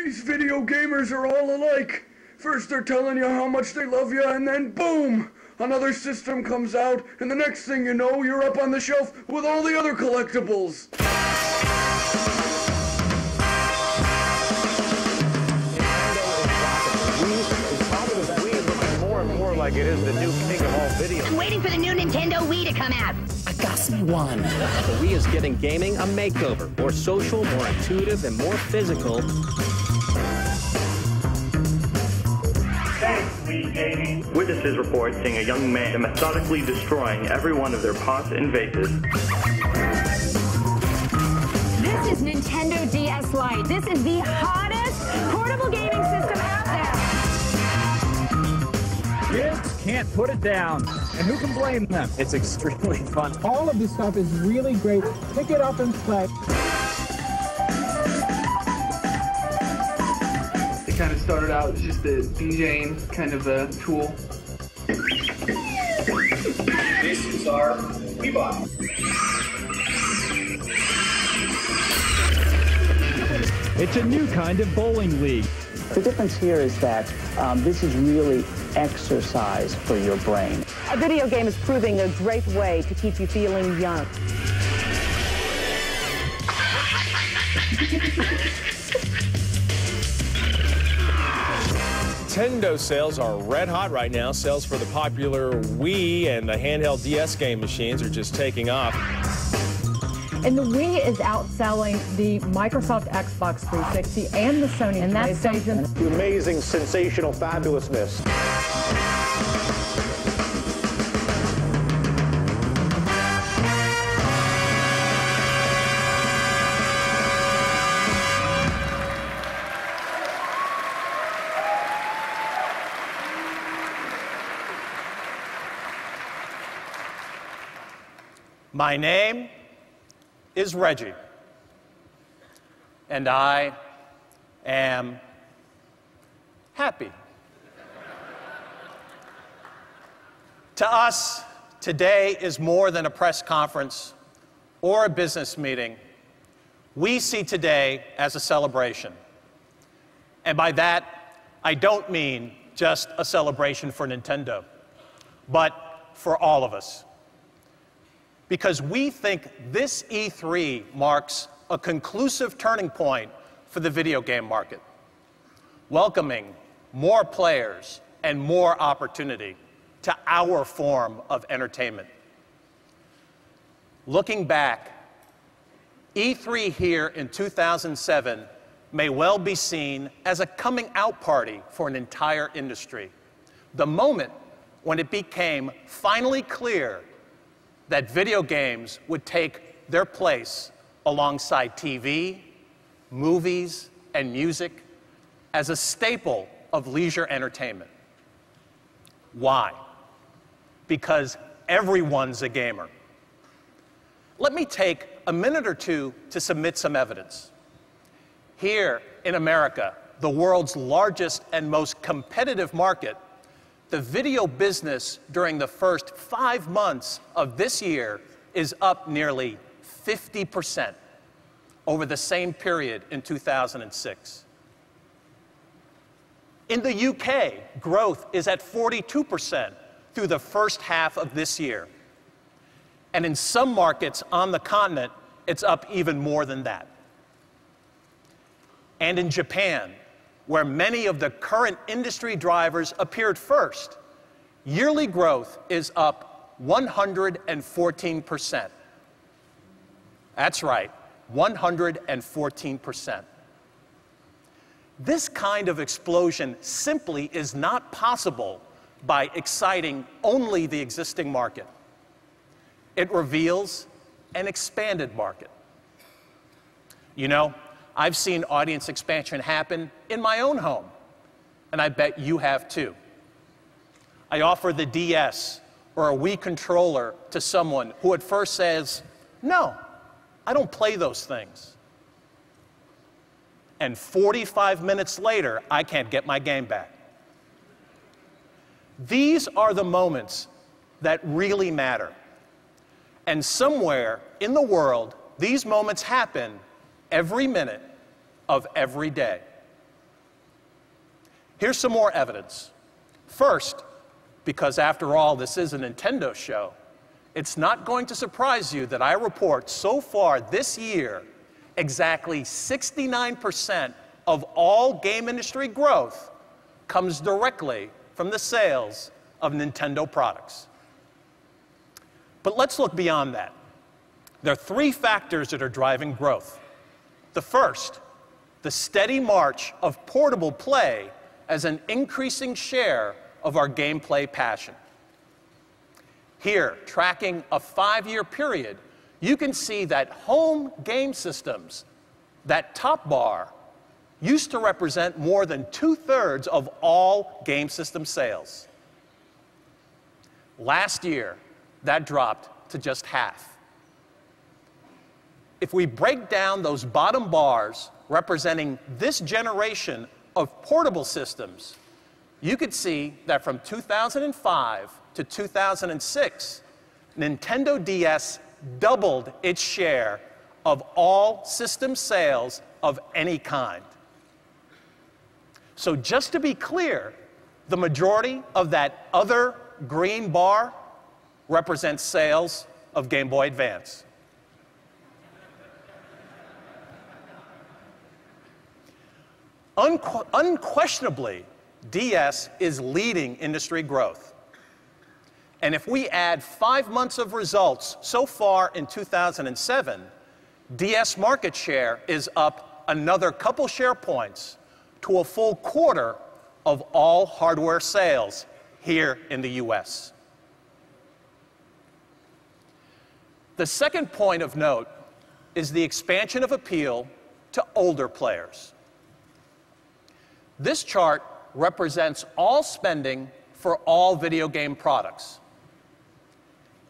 These video gamers are all alike. First they're telling you how much they love you, and then boom! Another system comes out, and the next thing you know, you're up on the shelf with all the other collectibles. Like it is the new king of all video. I'm waiting for the new Nintendo Wii to come out. I got me one. The Wii is giving gaming a makeover. More social, more intuitive, and more physical. Thanks, Wii gaming. Witnesses report seeing a young man methodically destroying every one of their pots and vases. This is Nintendo DS Lite. This is the hottest portable gaming system out there. Kids can't put it down, and who can blame them? It's extremely fun. All of this stuff is really great. Pick it up and play. It kind of started out as just a DJing kind of a tool. This is our Wii bot. It's a new kind of bowling league. The difference here is that this is really exercise for your brain. A video game is proving a great way to keep you feeling young. Nintendo sales are red hot right now. Sales for the popular Wii and the handheld DS game machines are just taking off. And the Wii is outselling the Microsoft Xbox 360 and the Sony PlayStation. The amazing, sensational fabulousness. My name is Reggie, and I am happy. To us, today is more than a press conference or a business meeting. We see today as a celebration. And by that, I don't mean just a celebration for Nintendo, but for all of us. Because we think this E3 marks a conclusive turning point for the video game market, welcoming more players and more opportunity to our form of entertainment. Looking back, E3 here in 2007 may well be seen as a coming out party for an entire industry. The moment when it became finally clear that video games would take their place alongside TV, movies, and music as a staple of leisure entertainment. Why? Because everyone's a gamer. Let me take a minute or two to submit some evidence. Here in America, the world's largest and most competitive market, the video business during the first 5 months of this year is up nearly 50% over the same period in 2006. In the UK, growth is at 42% through the first half of this year. And in some markets on the continent, it's up even more than that. And in Japan, where many of the current industry drivers appeared first, yearly growth is up 114%. That's right, 114%. This kind of explosion simply is not possible by exciting only the existing market. It reveals an expanded market. You know, I've seen audience expansion happen in my own home, and I bet you have too. I offer the DS or a Wii controller to someone who at first says, "No, I don't play those things." And 45 minutes later, I can't get my game back. These are the moments that really matter. And somewhere in the world, these moments happen every minute of every day. Here's some more evidence. First, because after all, this is a Nintendo show, it's not going to surprise you that I report so far this year, exactly 69% of all game industry growth comes directly from the sales of Nintendo products. But let's look beyond that. There are three factors that are driving growth. The first, the steady march of portable play as an increasing share of our gameplay passion. Here, tracking a 5-year period, you can see that home game systems, that top bar, used to represent more than 2/3 of all game system sales. Last year, that dropped to just half. If we break down those bottom bars representing this generation of portable systems, you could see that from 2005 to 2006, Nintendo DS doubled its share of all system sales of any kind. So just to be clear, the majority of that other green bar represents sales of Game Boy Advance. Unquestionably, DS is leading industry growth. And if we add 5 months of results so far in 2007, DS market share is up another couple share points to a full quarter of all hardware sales here in the US. The second point of note is the expansion of appeal to older players. This chart represents all spending for all video game products.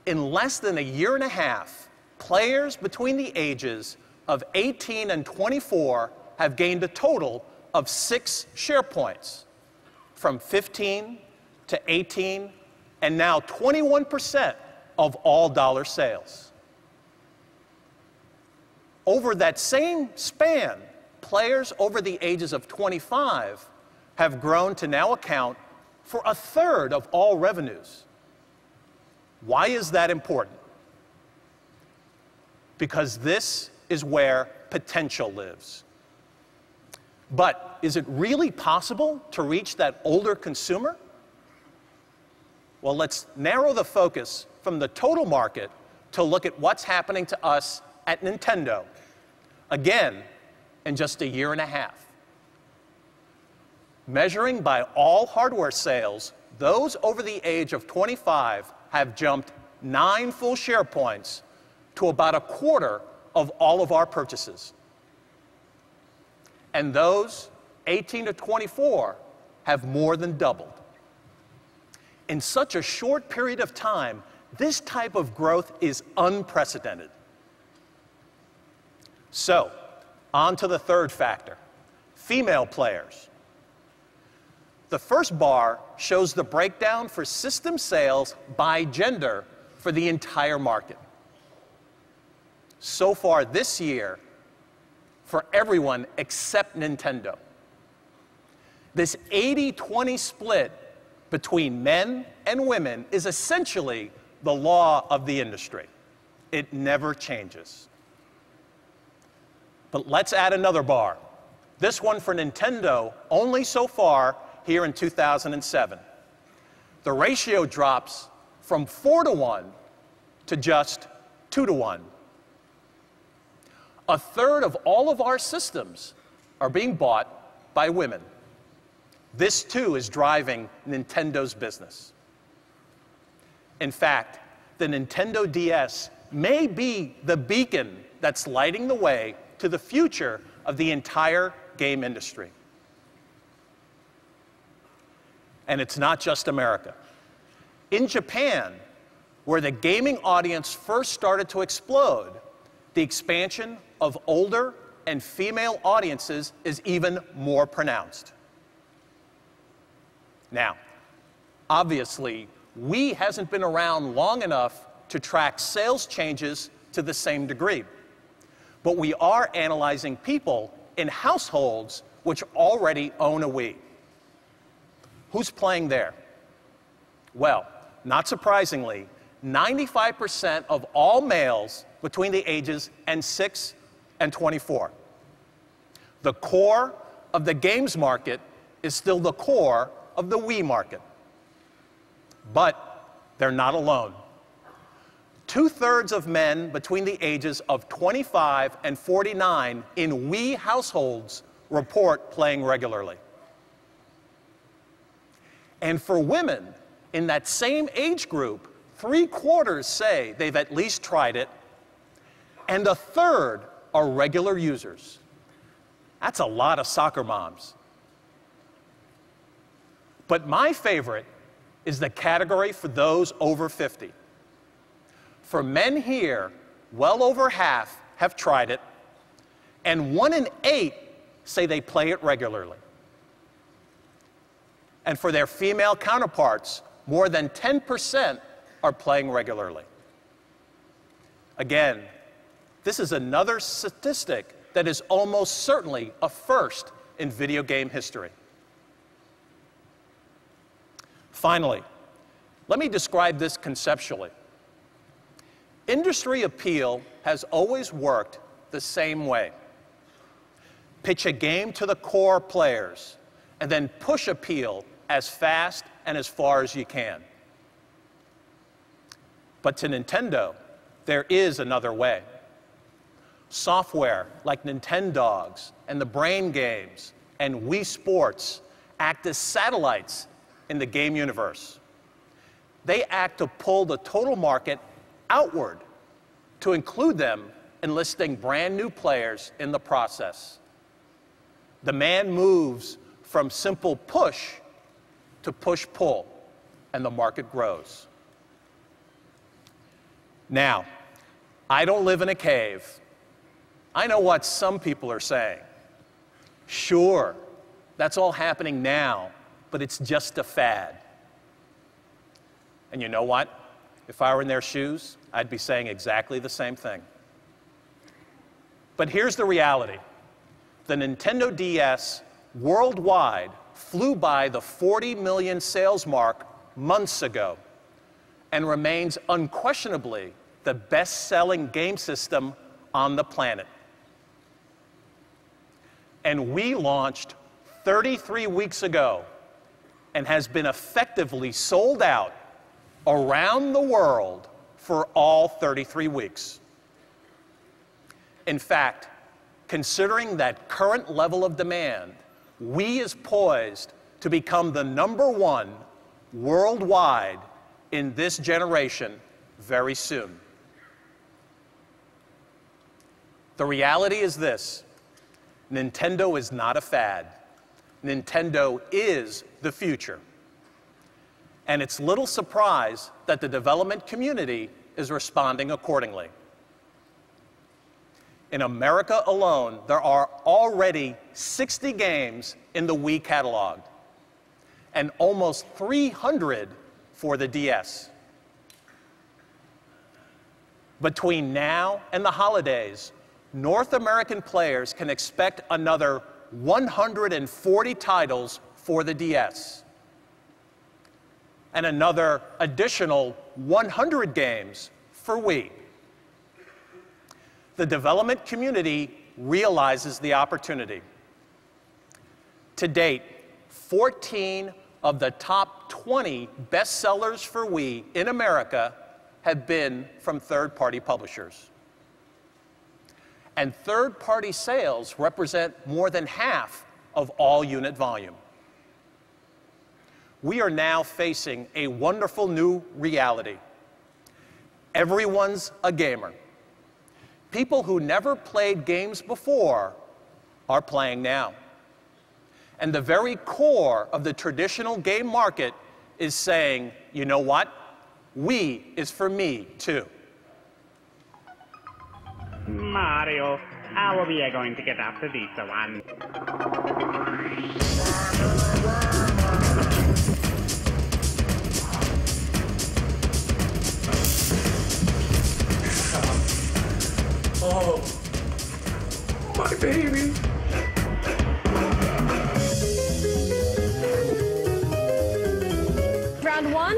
In less than a year and a half, players between the ages of 18 and 24 have gained a total of 6 share points, from 15 to 18, and now 21% of all dollar sales. Over that same span, players over the ages of 25 have grown to now account for 1/3 of all revenues. Why is that important? Because this is where potential lives. But is it really possible to reach that older consumer? Well, let's narrow the focus from the total market to look at what's happening to us at Nintendo. Again, in just a year and a half. Measuring by all hardware sales, those over the age of 25 have jumped 9 full share points to about 1/4 of all of our purchases. And those 18 to 24 have more than doubled. In such a short period of time, this type of growth is unprecedented. So, on to the third factor, female players. The first bar shows the breakdown for system sales by gender for the entire market. So far this year, for everyone except Nintendo. This 80-20 split between men and women is essentially the law of the industry. It never changes. But let's add another bar. This one for Nintendo only so far here in 2007. The ratio drops from 4-to-1 to just 2-to-1. 1/3 of all of our systems are being bought by women. This too is driving Nintendo's business. In fact, the Nintendo DS may be the beacon that's lighting the way to the future of the entire game industry. And it's not just America. In Japan, where the gaming audience first started to explode, the expansion of older and female audiences is even more pronounced. Now, obviously, Wii hasn't been around long enough to track sales changes to the same degree. But we are analyzing people in households which already own a Wii. Who's playing there? Well, not surprisingly, 95% of all males between the ages of 6 and 24. The core of the games market is still the core of the Wii market. But they're not alone. 2/3 of men between the ages of 25 and 49 in Wii households report playing regularly. And for women in that same age group, 3/4 say they've at least tried it, and 1/3 are regular users. That's a lot of soccer moms. But my favorite is the category for those over 50. For men here, well over half have tried it, and 1 in 8 say they play it regularly. And for their female counterparts, more than 10% are playing regularly. Again, this is another statistic that is almost certainly a first in video game history. Finally, let me describe this conceptually. Industry appeal has always worked the same way. Pitch a game to the core players, and then push appeal as fast and as far as you can. But to Nintendo, there is another way. Software like Nintendogs and the Brain games and Wii Sports act as satellites in the game universe. They act to pull the total market outward, to include them enlisting brand new players in the process. Demand moves from simple push to push-pull, and the market grows. Now, I don't live in a cave. I know what some people are saying. Sure, that's all happening now, but it's just a fad. And you know what? If I were in their shoes, I'd be saying exactly the same thing. But here's the reality. The Nintendo DS worldwide flew by the 40 million sales mark months ago and remains unquestionably the best-selling game system on the planet. And Wii launched 33 weeks ago and has been effectively sold out around the world for all 33 weeks. In fact, considering that current level of demand, Wii is poised to become the #1 worldwide in this generation very soon. The reality is this: Nintendo is not a fad. Nintendo is the future. And it's little surprise that the development community is responding accordingly. In America alone, there are already 60 games in the Wii catalog, and almost 300 for the DS. Between now and the holidays, North American players can expect another 140 titles for the DS, and another additional 100 games for Wii. The development community realizes the opportunity. To date, 14 of the top 20 bestsellers for Wii in America have been from third-party publishers. And third-party sales represent more than half of all unit volume. We are now facing a wonderful new reality. Everyone's a gamer. People who never played games before are playing now. And the very core of the traditional game market is saying, you know what? Wii is for me, too. Mario, how we are going to get after this one? Oh, my baby. round one.